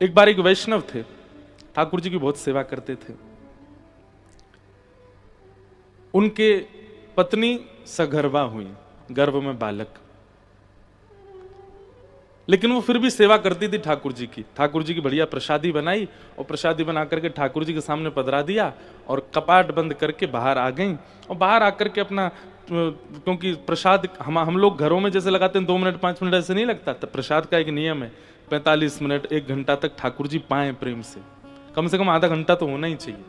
एक बार एक वैष्णव थे, ठाकुर जी की बहुत सेवा करते थे। उनके पत्नी सगर्भा हुई, गर्भ में बालक, लेकिन वो फिर भी सेवा करती थी ठाकुर जी की। ठाकुर जी की बढ़िया प्रसादी बनाई और प्रसादी बना करके ठाकुर जी के सामने पधरा दिया और कपाट बंद करके बाहर आ गई। और बाहर आकर के अपना, क्योंकि प्रसाद हम लोग घरों में जैसे लगाते हैं 2 मिनट 5 मिनट ऐसे नहीं लगता, तो प्रसाद का एक नियम है 45 मिनट 1 घंटा तक ठाकुर जी पाए प्रेम से कम आधा घंटा तो होना ही चाहिए।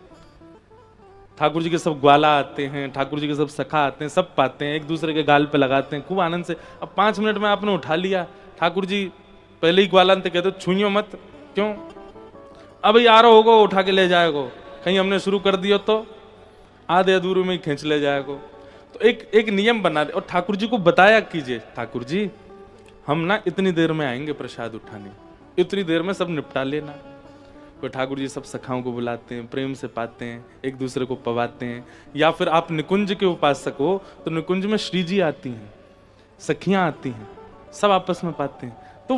ठाकुर जी के सब ग्वाला आते हैं, ठाकुर जी के सब सखा आते हैं, सब पाते हैं, एक दूसरे के गाल पे लगाते हैं खूब आनंद से। अब 5 मिनट में आपने उठा लिया, ठाकुर जी पहले ही ग्वाला कहते छुइयो मत, क्यों, अब आ रहा होगा उठा के ले जाएगो, कहीं हमने शुरू कर दिया तो आधे अधूरे में ही खींच ले जाएगो। तो एक नियम बना दे और ठाकुर जी को बताया कीजिए, ठाकुर जी हम ना इतनी देर में आएंगे प्रसाद उठाने, इतनी देर में सब निपटा लेना। तो ठाकुर जी सब सखाओं को बुलाते हैं, प्रेम से पाते हैं, एक दूसरे को पवाते हैं। या फिर आप निकुंज के उपासक हो तो निकुंज में श्री जी आती हैं, सखियां आती हैं, सब आपस में पाते हैं। तो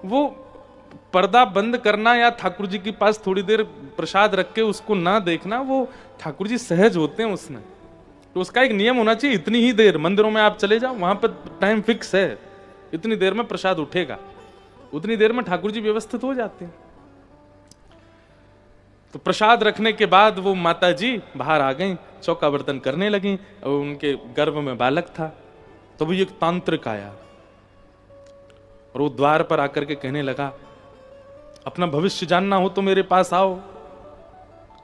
वो पर्दा बंद करना या ठाकुर जी के पास थोड़ी देर प्रसाद रख के उसको ना देखना, वो ठाकुर जी सहज होते हैं उसमें। तो उसका एक नियम होना चाहिए, इतनी ही देर। मंदिरों में आप चले जाओ, वहां पर टाइम फिक्स है, इतनी देर में प्रसाद उठेगा, उतनी देर में ठाकुर जी व्यवस्थित हो जाते हैं। तो प्रसाद रखने के बाद वो माता जी बाहर आ गई, चौका बर्तन करने लगी और उनके गर्भ में बालक था। तो वो एक तांत्रिक आया और वो द्वार पर आकर के कहने लगा, अपना भविष्य जानना हो तो मेरे पास आओ,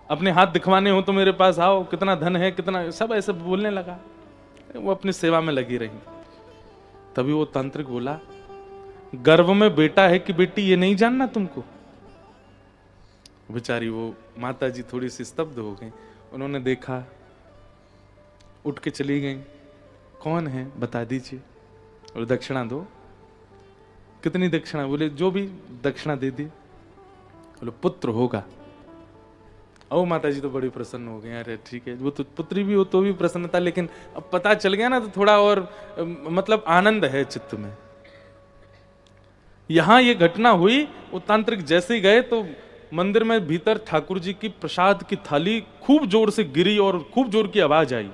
अपने हाथ दिखवाने हो तो मेरे पास आओ, कितना धन है कितना, सब ऐसे बोलने लगा। वो अपनी सेवा में लगी रही। तभी वो तांत्रिक बोला, गर्भ में बेटा है कि बेटी ये नहीं जानना तुमको। बेचारी वो माता जी थोड़ी सी स्तब्ध हो गई। उन्होंने देखा, उठ के चली गई, कौन है बता दीजिए और दक्षिणा दो। कितनी दक्षिणा? बोले जो भी दक्षिणा दे दी। बोले पुत्र होगा। ओ माता जी तो बड़ी प्रसन्न हो गई, अरे ठीक है, वो तो पुत्री भी हो तो भी प्रसन्नता, लेकिन अब पता चल गया ना तो थोड़ा और मतलब आनंद है चित्त में। यहां ये घटना हुई, वो तांत्रिक जैसे ही गए तो मंदिर में भीतर ठाकुर जी की प्रसाद की थाली खूब जोर से गिरी और खूब जोर की आवाज आई।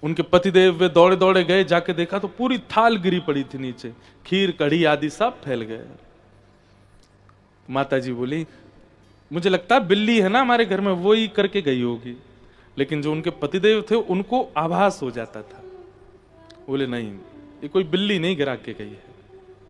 उनके पतिदेव वे दौड़े दौड़े गए, जाके देखा तो पूरी थाल गिरी पड़ी थी नीचे, खीर कढ़ी आदि सब फैल गए। माता जी बोली, मुझे लगता है बिल्ली है ना हमारे घर में, वो ही करके गई होगी। लेकिन जो उनके पतिदेव थे उनको आभास हो जाता था। बोले नहीं, ये कोई बिल्ली नहीं गिरा के गई है,